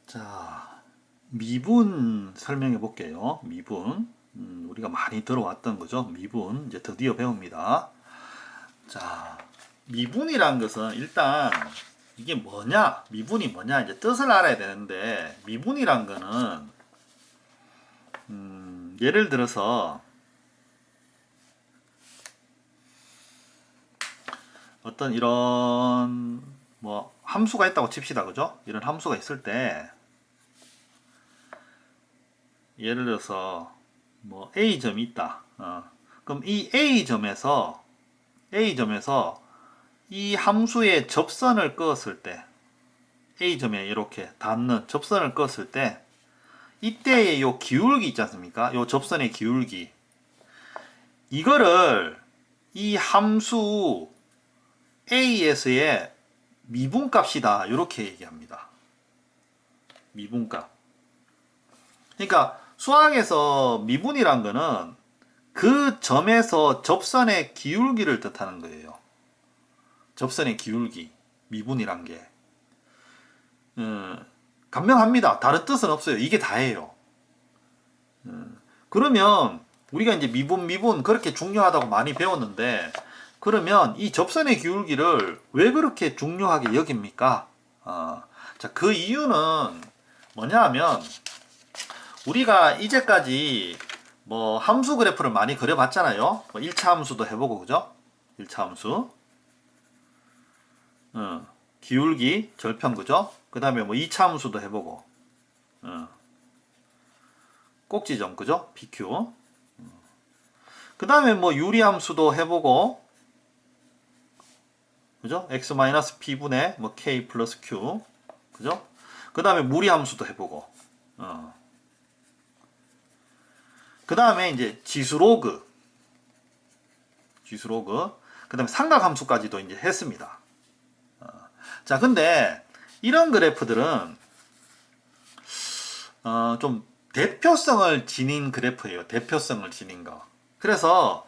자, 미분 설명해 볼게요. 미분. 우리가 많이 들어왔던 거죠. 미분. 이제 드디어 배웁니다. 자, 미분이란 것은 일단 이게 뭐냐? 미분이 뭐냐? 이제 뜻을 알아야 되는데, 미분이란 거는, 예를 들어서 어떤 이런 뭐 함수가 있다고 칩시다. 그죠? 이런 함수가 있을 때, 예를 들어서 뭐 A점이 있다. 그럼 이 A점에서 이 함수의 접선을 그었을 때, A점에 이렇게 닿는 접선을 그었을 때, 이때의 요 기울기 있지 않습니까? 요 접선의 기울기. 이거를 이 함수 A에서의 미분값이다. 이렇게 얘기합니다. 미분값. 그러니까 수학에서 미분이란 거는 그 점에서 접선의 기울기를 뜻하는 거예요. 접선의 기울기, 미분이란 게. 간명합니다. 다른 뜻은 없어요. 이게 다예요. 그러면 우리가 이제 미분 그렇게 중요하다고 많이 배웠는데, 그러면 이 접선의 기울기를 왜 그렇게 중요하게 여깁니까? 자, 그 이유는 뭐냐 하면, 우리가 이제까지 뭐 함수 그래프를 많이 그려봤잖아요. 뭐 1차 함수도 해보고, 그죠? 1차 함수. 기울기, 절편, 그죠? 그 다음에 뭐 2차 함수도 해보고, 꼭지점, 그죠? PQ. 그 다음에 뭐 유리함수도 해보고, 그죠? x-p분의 뭐 k 플러스 q, 그죠? 그 다음에 무리함수도 해보고, 그 다음에 이제 지수로그, 그 다음에 삼각함수까지도 이제 했습니다. 자, 근데 이런 그래프들은 좀 대표성을 지닌 그래프예요. 대표성을 지닌 거. 그래서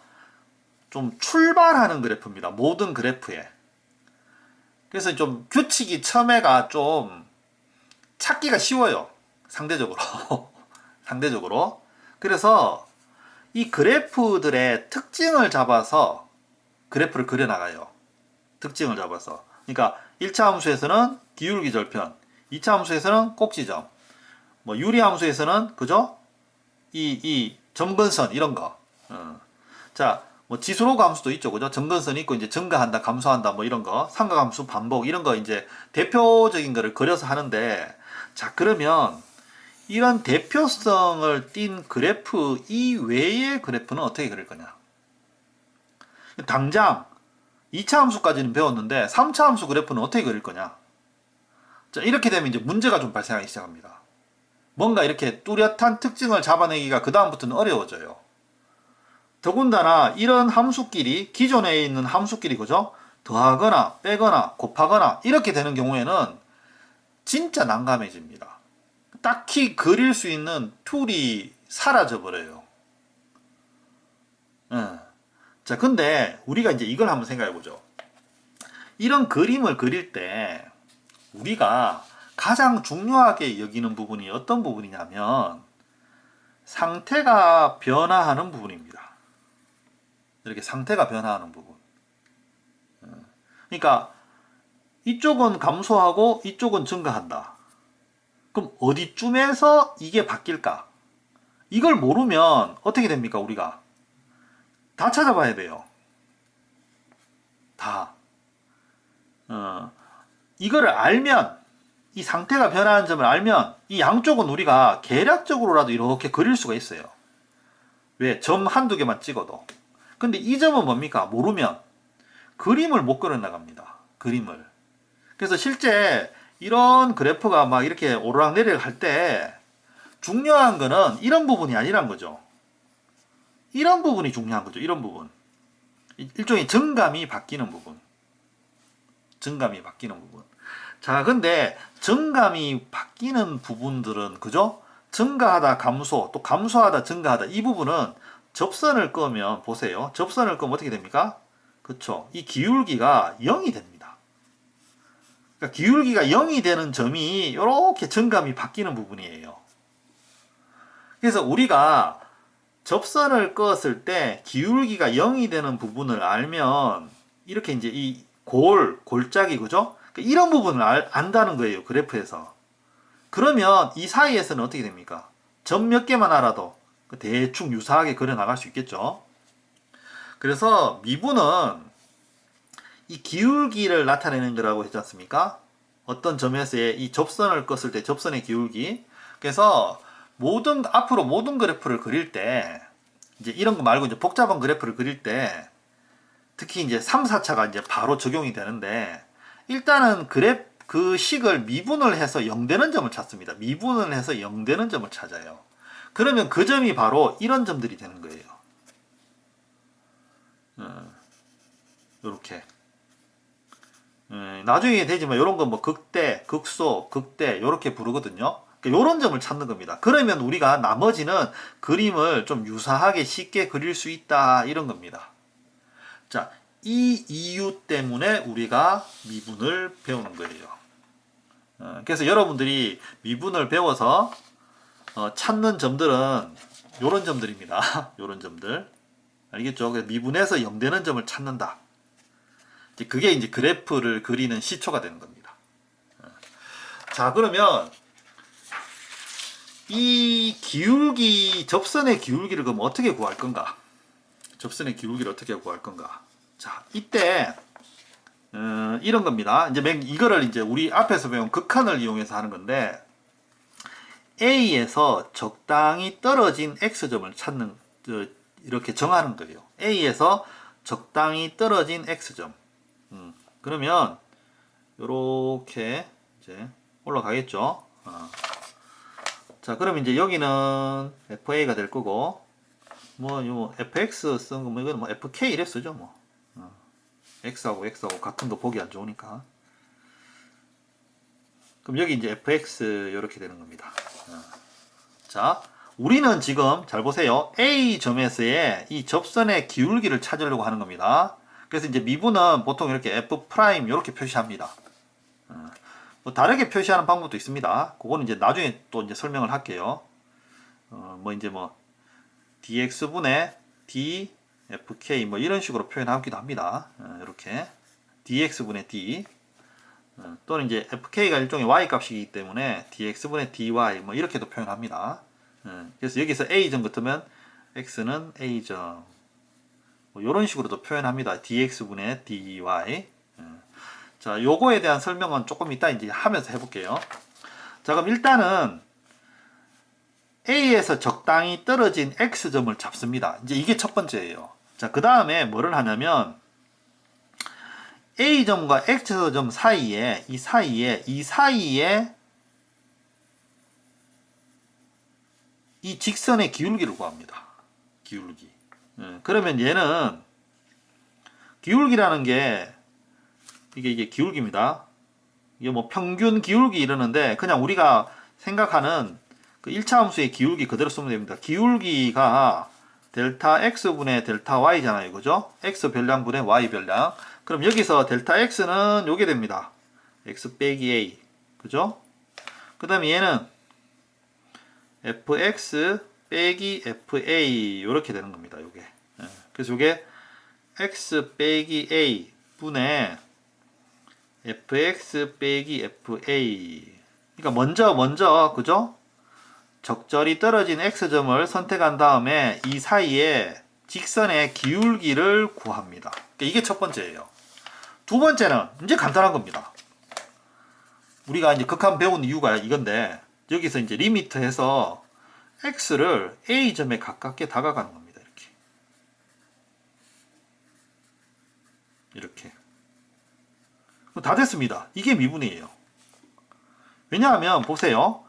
좀 출발하는 그래프입니다. 모든 그래프에. 그래서 좀 규칙이 처음에가 좀 찾기가 쉬워요. 상대적으로. 상대적으로. 그래서 이 그래프들의 특징을 잡아서 그래프를 그려나가요. 특징을 잡아서. 그러니까 1차 함수에서는 기울기 절편, 2차 함수에서는 꼭지점, 뭐 유리 함수에서는 그죠? 이 점근선 이런 거. 자, 뭐 지수로그 함수도 있죠, 그죠? 점근선이 있고 이제 증가한다, 감소한다, 뭐 이런 거, 삼각함수 반복 이런 거 이제 대표적인 거를 그려서 하는데, 자, 그러면 이런 대표성을 띈 그래프 이외의 그래프는 어떻게 그릴 거냐? 당장 2차 함수까지는 배웠는데 3차 함수 그래프는 어떻게 그릴 거냐? 자, 이렇게 되면 이제 문제가 좀 발생하기 시작합니다. 뭔가 이렇게 뚜렷한 특징을 잡아내기가 그 다음부터는 어려워져요. 더군다나 이런 함수끼리, 기존에 있는 함수끼리, 그죠? 더하거나 빼거나 곱하거나 이렇게 되는 경우에는 진짜 난감해집니다. 딱히 그릴 수 있는 툴이 사라져 버려요. 자, 근데 우리가 이제 이걸 한번 생각해 보죠. 이런 그림을 그릴 때 우리가 가장 중요하게 여기는 부분이 어떤 부분이냐면 상태가 변화하는 부분입니다. 이렇게 상태가 변화하는 부분. 그러니까 이쪽은 감소하고 이쪽은 증가한다. 그럼 어디쯤에서 이게 바뀔까? 이걸 모르면 어떻게 됩니까, 우리가? 다 찾아봐야 돼요. 다. 이거를 알면, 이 상태가 변하는 점을 알면 이 양쪽은 우리가 계략적으로라도 이렇게 그릴 수가 있어요. 왜? 점 한두 개만 찍어도. 근데 이 점은 뭡니까? 모르면 그림을 못 그려 나갑니다. 그림을. 그래서 실제 이런 그래프가 막 이렇게 오르락내리락 할 때 중요한 거는 이런 부분이 아니란 거죠. 이런 부분이 중요한 거죠. 이런 부분. 일종의 정감이 바뀌는 부분. 정감이 바뀌는 부분. 자, 근데 정감이 바뀌는 부분들은, 그죠? 증가하다 감소, 또 감소하다 증가하다, 이 부분은 접선을 끄면, 보세요. 접선을 끄면 어떻게 됩니까? 그쵸? 이 기울기가 0이 됩니다. 그러니까 기울기가 0이 되는 점이 이렇게 정감이 바뀌는 부분이에요. 그래서 우리가 접선을 껐을 때 기울기가 0이 되는 부분을 알면 이렇게 이제 이 골짜기 그죠? 그러니까 이런 부분을 안다는 거예요. 그래프에서. 그러면 이 사이에서는 어떻게 됩니까? 점 몇 개만 알아도 대충 유사하게 그려 나갈 수 있겠죠. 그래서 미분은 이 기울기를 나타내는 거라고 했지 않습니까? 어떤 점에서의 이 접선을 껐을 때 접선의 기울기. 그래서 앞으로 모든 그래프를 그릴 때 이제 이런 거 말고 이제 복잡한 그래프를 그릴 때 특히 이제 3, 4차가 이제 바로 적용이 되는데 일단은 그 식을 미분을 해서 0되는 점을 찾습니다. 미분을 해서 0되는 점을 찾아요. 그러면 그 점이 바로 이런 점들이 되는 거예요. 요렇게. 나중에 되지만 이런 건 뭐 극대, 극소, 극대 요렇게 부르거든요. 요런 점을 찾는 겁니다. 그러면 우리가 나머지는 그림을 좀 유사하게 쉽게 그릴 수 있다 이런 겁니다. 자, 이 이유 때문에 우리가 미분을 배우는 거예요. 그래서 여러분들이 미분을 배워서 찾는 점들은 요런 점들입니다. 요런 점들. 알겠죠? 미분에서 0되는 점을 찾는다. 그게 이제 그래프를 그리는 시초가 되는 겁니다. 자, 그러면 이 기울기, 접선의 기울기를 그럼 어떻게 구할 건가? 접선의 기울기를 어떻게 구할 건가? 자, 이때 이런 겁니다. 이제 이거를 이제 우리 앞에서 배운 극한을 이용해서 하는 건데 A에서 적당히 떨어진 X점을 찾는 이렇게 정하는 거예요. A에서 적당히 떨어진 X점. 그러면 요렇게 이제 올라가겠죠. 자, 그럼 이제 여기는 FA가 될 거고 뭐 요 FX 쓴 거 뭐 이거는 뭐 FK 이래 쓰죠 뭐. X하고 같은 거 보기 안 좋으니까. 그럼 여기 이제 fx 이렇게 되는 겁니다. 자, 우리는 지금 잘 보세요. A 점에서의 이 접선의 기울기를 찾으려고 하는 겁니다. 그래서 이제 미분은 보통 이렇게 f 프라임 이렇게 표시합니다. 뭐 다르게 표시하는 방법도 있습니다. 그거는 이제 나중에 또 이제 설명을 할게요. 뭐 이제 뭐 dx분의 d fk 뭐 이런 식으로 표현하기도 합니다. 이렇게 dx분의 d 또는 이제 fk가 일종의 y 값이기 때문에 dx분의 dy 뭐 이렇게도 표현합니다. 그래서 여기서 a점 같으면 x는 a점 뭐 이런 식으로도 표현합니다. dx분의 dy. 자, 요거에 대한 설명은 조금 이따 이제 하면서 해볼게요. 자, 그럼 일단은 A에서 적당히 떨어진 X점을 잡습니다. 이제 이게 첫 번째예요. 자, 그 다음에 뭐를 하냐면 A점과 X점 사이에 이 사이에 이 직선의 기울기를 구합니다. 기울기. 그러면 얘는 기울기라는 게 이게 기울기입니다. 이게 뭐 평균 기울기 이러는데 그냥 우리가 생각하는 그 1차 함수의 기울기 그대로 쓰면 됩니다. 기울기가 델타 x분의 델타 y잖아요. 그죠? x 별량분의 y 별량. 그럼 여기서 델타 x는 요게 됩니다. x 빼기 a. 그죠? 그 다음에 얘는 fx 빼기 fa 요렇게 되는 겁니다. 요게. 그래서 요게 x 빼기 a 분의 fx 빼기 fa. 그러니까 먼저 그죠? 적절히 떨어진 x점을 선택한 다음에 이 사이에 직선의 기울기를 구합니다. 그러니까 이게 첫 번째예요. 두 번째는 이제 간단한 겁니다. 우리가 이제 극한 배운 이유가 이건데 여기서 이제 리미트 해서 x를 a점에 가깝게 다가가는 겁니다. 이렇게 다 됐습니다. 이게 미분이에요. 왜냐하면 보세요.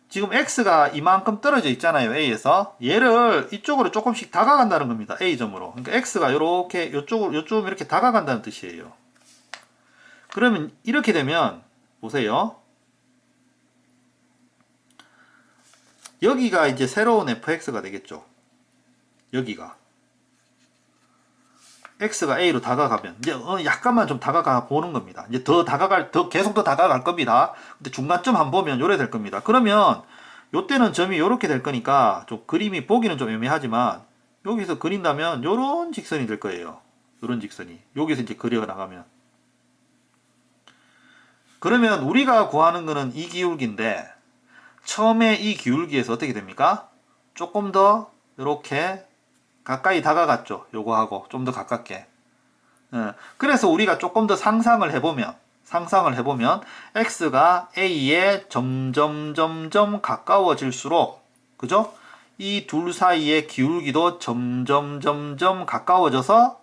지금 x가 이만큼 떨어져 있잖아요. a에서 얘를 이쪽으로 조금씩 다가간다는 겁니다. a점으로. 그러니까 x가 이렇게 요쪽 이렇게 다가간다는 뜻이에요. 그러면 이렇게 되면 보세요. 여기가 이제 새로운 fx가 되겠죠. 여기가 x가 a로 다가가면 이제 약간만 좀 다가가 보는 겁니다. 이제 계속 더 다가갈 겁니다. 근데 중간점 한번 보면 요래 될 겁니다. 그러면 요때는 점이 요렇게 될 거니까 좀 그림이 보기는 좀 애매하지만 여기서 그린다면 요런 직선이 될 거예요. 요런 직선이 여기서 이제 그려 나가면, 그러면 우리가 구하는 거는 이 기울기인데 처음에 이 기울기에서 어떻게 됩니까? 조금 더 이렇게 가까이 다가갔죠. 요거하고 좀 더 가깝게. 그래서 우리가 조금 더 상상을 해보면 x가 a에 점점 가까워질수록, 그죠? 이 둘 사이의 기울기도 점점 가까워져서,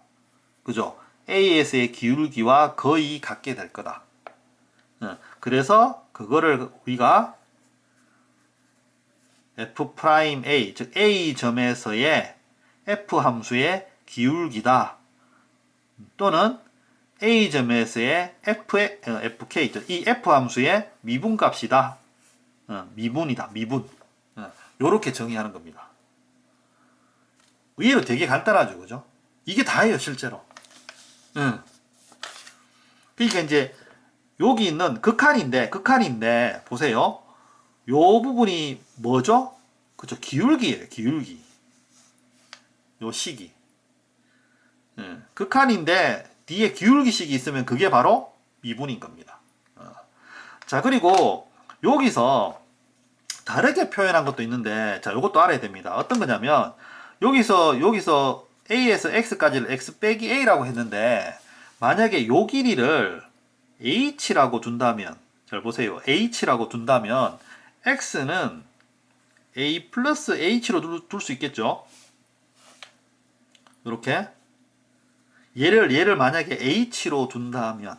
그죠? AS의 기울기와 거의 같게 될 거다. 그래서 그거를 우리가 f'A, 즉 A점에서의 f 함수의 기울기다, 또는 A점에서의 fk, 이 f 함수의 미분값이다. 미분이다, 미분. 요렇게 정의하는 겁니다. 의외로 되게 간단하죠, 그죠? 이게 다예요, 실제로. 그러니까 이제 여기 있는 극한인데 보세요. 요 부분이 뭐죠? 그죠? 기울기예요, 기울기. 요 식이. 극한인데 뒤에 기울기식이 있으면 그게 바로 미분인 겁니다. 자, 그리고 여기서 다르게 표현한 것도 있는데, 자, 요것도 알아야 됩니다. 어떤 거냐면 여기서 A에서 X까지를 X 빼기 A라고 했는데, 만약에 요 길이를 H라고 둔다면, 잘 보세요. H라고 둔다면 X는 A 플러스 H로 둘 수 있겠죠? 이렇게 얘를 만약에 H로 둔다면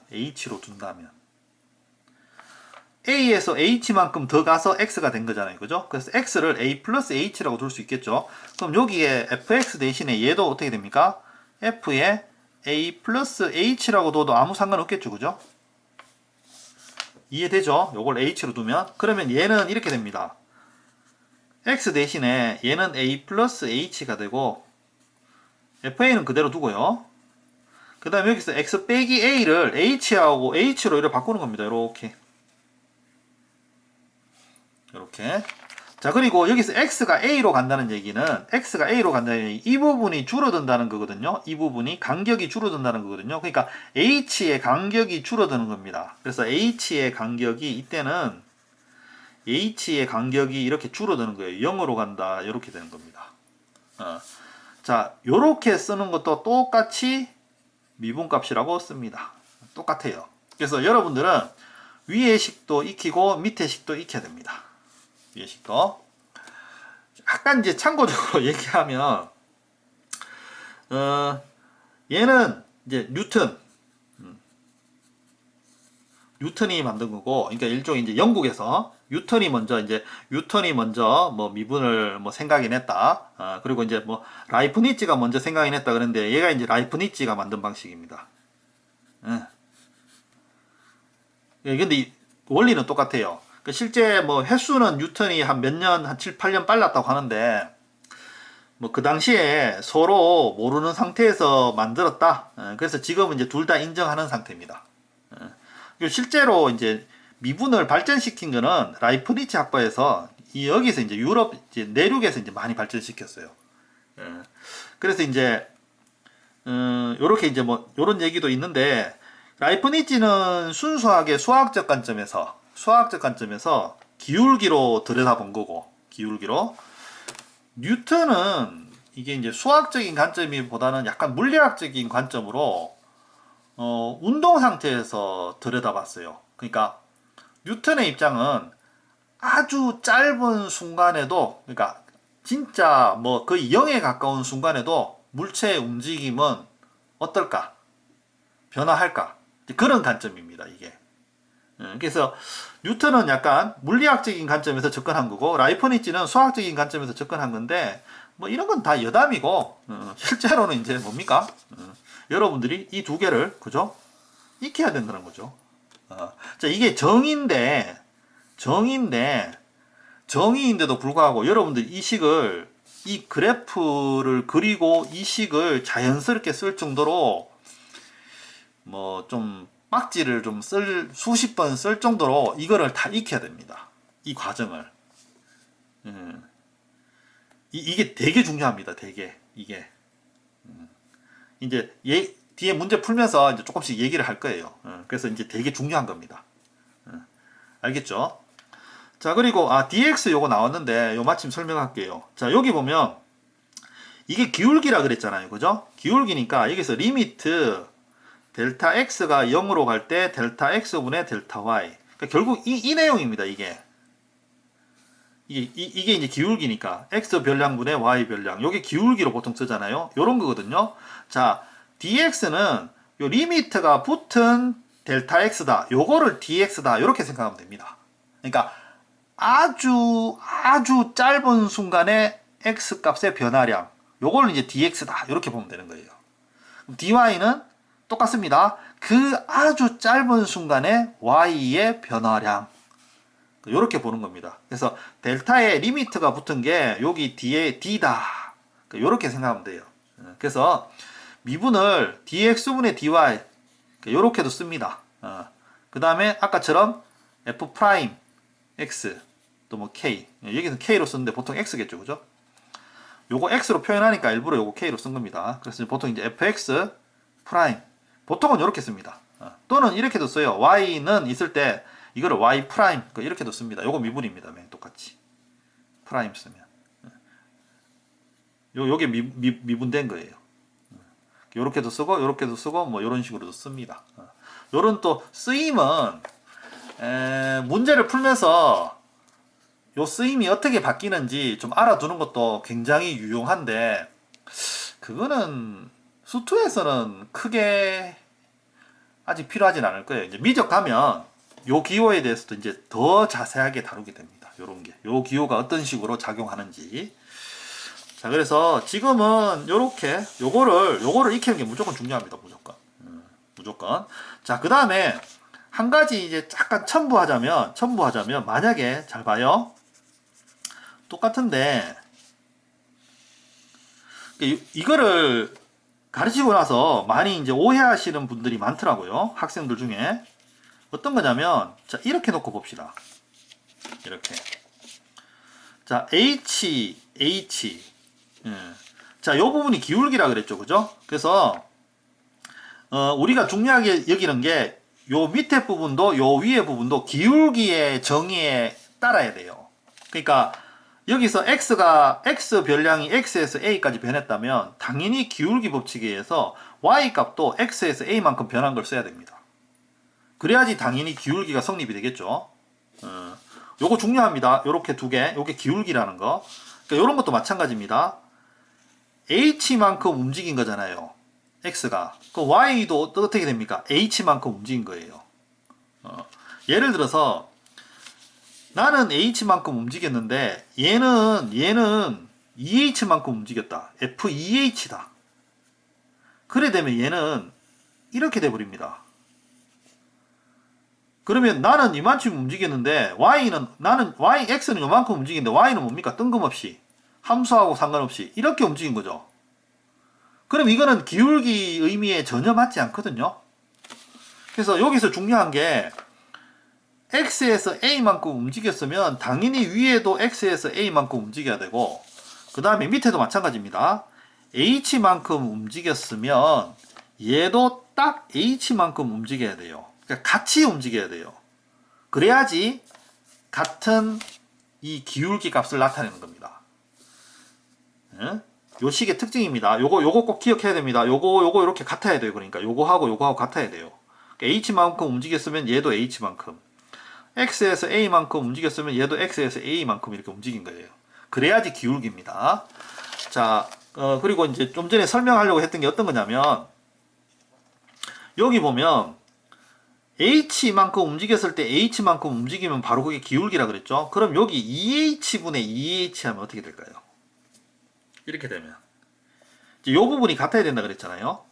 A에서 H만큼 더 가서 X가 된 거잖아요, 그죠? 그래서 X를 A 플러스 H라고 둘 수 있겠죠? 그럼 여기에 fx 대신에 얘도 어떻게 됩니까? f에 A 플러스 H라고 둬도 아무 상관없겠죠, 그죠? 이해되죠? 요걸 H로 두면. 그러면 얘는 이렇게 됩니다. X 대신에 얘는 A 플러스 H가 되고, FA는 그대로 두고요. 그 다음에 여기서 X 빼기 A를 H하고 H로 이렇게 바꾸는 겁니다. 이렇게. 자, 그리고 여기서 X가 A로 간다는 얘기는, 이 부분이 줄어든다는 거거든요. 이 부분이 간격이 줄어든다는 거거든요. 그러니까 H의 간격이 줄어드는 겁니다. 그래서 H의 간격이, 이때는 H의 간격이 이렇게 줄어드는 거예요. 0으로 간다. 이렇게 되는 겁니다. 자, 요렇게 쓰는 것도 똑같이 미분값이라고 씁니다. 똑같아요. 그래서 여러분들은 위의 식도 익히고 밑의 식도 익혀야 됩니다. 위의 식도. 약간 이제 참고적으로 얘기하면, 얘는 이제 뉴턴이 만든 거고, 그러니까 일종의 이제 영국에서 뉴턴이 먼저 뭐 미분을 뭐 생각해냈다. 그리고 이제 뭐 라이프니츠가 먼저 생각해냈다 그랬는데, 얘가 이제 라이프니츠가 만든 방식입니다. 근데 원리는 똑같아요. 실제 뭐 횟수는 뉴턴이 한 몇 년, 한 7, 8년 빨랐다고 하는데, 뭐 그 당시에 서로 모르는 상태에서 만들었다. 그래서 지금은 이제 둘 다 인정하는 상태입니다. 실제로 이제 미분을 발전시킨 거는 라이프니츠 학파에서 여기서 이제 유럽 이제 내륙에서 이제 많이 발전시켰어요. 그래서 이제 요렇게 이제 뭐 요런 얘기도 있는데, 라이프니츠는 순수하게 수학적 관점에서 기울기로 들여다본 거고, 기울기로. 뉴턴은 이게 이제 수학적인 관점보다는 약간 물리학적인 관점으로 운동 상태에서 들여다봤어요. 그러니까 뉴턴의 입장은 아주 짧은 순간에도, 그러니까 진짜 뭐 거의 0에 가까운 순간에도 물체의 움직임은 어떨까? 변화할까? 그런 관점입니다, 이게. 그래서 뉴턴은 약간 물리학적인 관점에서 접근한 거고, 라이프니츠는 수학적인 관점에서 접근한 건데, 뭐 이런 건 다 여담이고, 실제로는 이제 뭡니까? 여러분들이 이 두 개를, 그죠? 익혀야 된다는 거죠. 자, 이게 정의인데도 불구하고 여러분들 이 식을 이 그래프를 그리고 이 식을 자연스럽게 쓸 정도로 뭐 좀 빡지를 좀 수십 번 쓸 정도로 이거를 다 익혀야 됩니다. 이 과정을. 이게 되게 중요합니다. 되게 이게 이제 뒤에 문제 풀면서 이제 조금씩 얘기를 할 거예요. 그래서 이제 되게 중요한 겁니다. 알겠죠? 자, 그리고 dx 요거 나왔는데 요 마침 설명할게요. 자, 여기 보면 이게 기울기라 그랬잖아요. 그죠? 기울기니까 여기서 리미트 델타 x가 0으로 갈 때 델타 x분의 델타 y. 그러니까 결국 이 내용입니다. 이게 이제 기울기니까 x 별량분의 y 별량. 요게 기울기로 보통 쓰잖아요. 요런 거거든요. 자, dx는 요 리미트가 붙은 델타 x다. 요거를 dx다. 요렇게 생각하면 됩니다. 그러니까 아주 짧은 순간에 x 값의 변화량. 요걸 이제 dx다. 요렇게 보면 되는 거예요. dy는 똑같습니다. 그 아주 짧은 순간에 y의 변화량. 요렇게 보는 겁니다. 그래서 델타에 리미트가 붙은 게 여기 뒤에 d다. 요렇게 생각하면 돼요. 그래서 미분을 dx분의 dy 요렇게도 씁니다. 그 다음에 아까처럼 f 프라임 x 또 뭐 k, 여기는 k로 쓰는데 보통 x겠죠. 그죠? 요거 x로 표현하니까 일부러 요거 k로 쓴 겁니다. 그래서 보통 이제 fx 프라임 보통은 이렇게 씁니다. 또는 이렇게도 써요. y는 있을 때 이거를 y 프라임 이렇게도 씁니다. 요거 미분입니다. 맨 똑같이 프라임 쓰면 요게 미분된 거예요. 요렇게도 쓰고 요렇게도 쓰고 뭐 요런 식으로도 씁니다. 요런 또 쓰임은 문제를 풀면서 요 쓰임이 어떻게 바뀌는지 좀 알아두는 것도 굉장히 유용한데 그거는 수투에서는 크게 아직 필요하진 않을 거예요. 이제 미적 가면 요 기호에 대해서도 이제 더 자세하게 다루게 됩니다. 요런 게. 요 기호가 어떤 식으로 작용하는지. 자, 그래서 지금은 요렇게 요거를 익히는 게 무조건 중요합니다. 무조건. 무조건. 자, 그 다음에 한 가지 이제 잠깐 첨부하자면 만약에 잘 봐요. 똑같은데 이거를 가르치고 나서 많이 이제 오해하시는 분들이 많더라고요. 학생들 중에. 어떤 거냐면, 자, 이렇게 놓고 봅시다. 이렇게. 자, H. 자, 요 부분이 기울기라 그랬죠. 그죠? 그래서, 우리가 중요하게 여기는 게, 요 밑에 부분도, 요 위에 부분도 기울기의 정의에 따라야 돼요. 그러니까, 여기서 x 별량이 x에서 a까지 변했다면 당연히 기울기 법칙에 의해서 y 값도 x에서 a만큼 변한 걸 써야 됩니다. 그래야지 당연히 기울기가 성립이 되겠죠. 요거 중요합니다. 요렇게 두 개, 요게 기울기라는 거. 그러니까 요런 것도 마찬가지입니다. h만큼 움직인 거잖아요. x가. 그 y도 어떻게 됩니까? h만큼 움직인 거예요. 예를 들어서 나는 h만큼 움직였는데 얘는 eh만큼 움직였다. f2h다. 그래 되면 얘는 이렇게 돼버립니다. 그러면 나는 이만큼 움직였는데 x는 요만큼 움직이는데 y는 뭡니까? 뜬금없이 함수하고 상관없이 이렇게 움직인 거죠. 그럼 이거는 기울기 의미에 전혀 맞지 않거든요. 그래서 여기서 중요한 게 x에서 a만큼 움직였으면 당연히 위에도 x에서 a만큼 움직여야 되고 그 다음에 밑에도 마찬가지입니다. h만큼 움직였으면 얘도 딱 h만큼 움직여야 돼요. 그러니까 같이 움직여야 돼요. 그래야지 같은 이 기울기 값을 나타내는 겁니다. 요 식의 특징입니다. 요거 꼭 기억해야 됩니다. 요거 이렇게 같아야 돼요. 그러니까 요거하고 같아야 돼요. 그러니까 h만큼 움직였으면 얘도 h만큼 x에서 a만큼 움직였으면 얘도 x에서 a만큼 이렇게 움직인 거예요. 그래야지 기울기입니다. 자, 그리고 이제 좀 전에 설명하려고 했던 게 어떤 거냐면 여기 보면 h만큼 움직였을 때 h만큼 움직이면 바로 그게 기울기라 그랬죠. 그럼 여기 2h분의 2h 하면 어떻게 될까요? 이렇게 되면 이제 이 부분이 같아야 된다 그랬잖아요.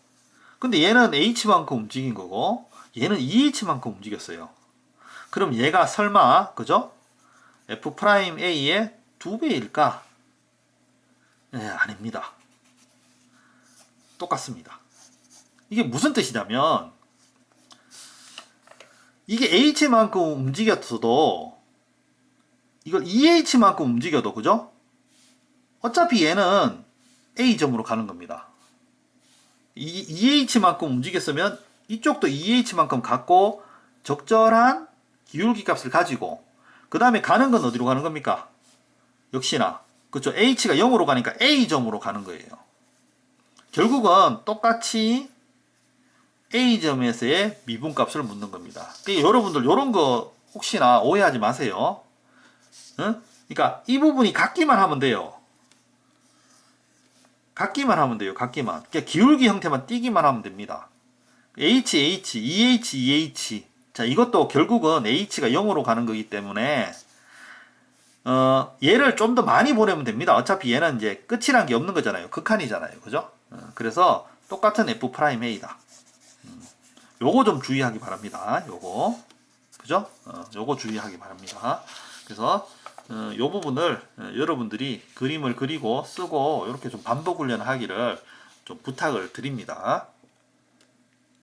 근데 얘는 h만큼 움직인 거고 얘는 2h만큼 움직였어요. 그럼 얘가 설마 그죠? f'A의 2배일까? 아닙니다. 똑같습니다. 이게 무슨 뜻이냐면 이게 h만큼 움직였어도 이걸 2h만큼 움직여도 그죠? 어차피 얘는 a점으로 가는 겁니다. 2h만큼 움직였으면 이쪽도 2h만큼 갖고 적절한 기울기 값을 가지고 그 다음에 가는 건 어디로 가는 겁니까? 역시나 그렇죠. h가 0으로 가니까 a점으로 가는 거예요. 결국은 똑같이 a점에서의 미분값을 묻는 겁니다. 그러니까 여러분들 이런 거 혹시나 오해하지 마세요. 응? 그러니까 이 부분이 같기만 하면 돼요. 같기만 하면 돼요. 같기만. 그러니까 기울기 형태만 띄기만 하면 됩니다. h, 2h, 2h. 자, 이것도 결국은 h가 0으로 가는 거기 때문에 얘를 좀 더 많이 보내면 됩니다. 어차피 얘는 이제 끝이란 게 없는 거잖아요. 극한이잖아요. 그죠? 그래서 똑같은 f'A다. 요거 좀 주의하기 바랍니다. 요거. 그죠? 요거 주의하기 바랍니다. 그래서 요 부분을 여러분들이 그림을 그리고 쓰고 이렇게 좀 반복 훈련하기를 좀 부탁을 드립니다.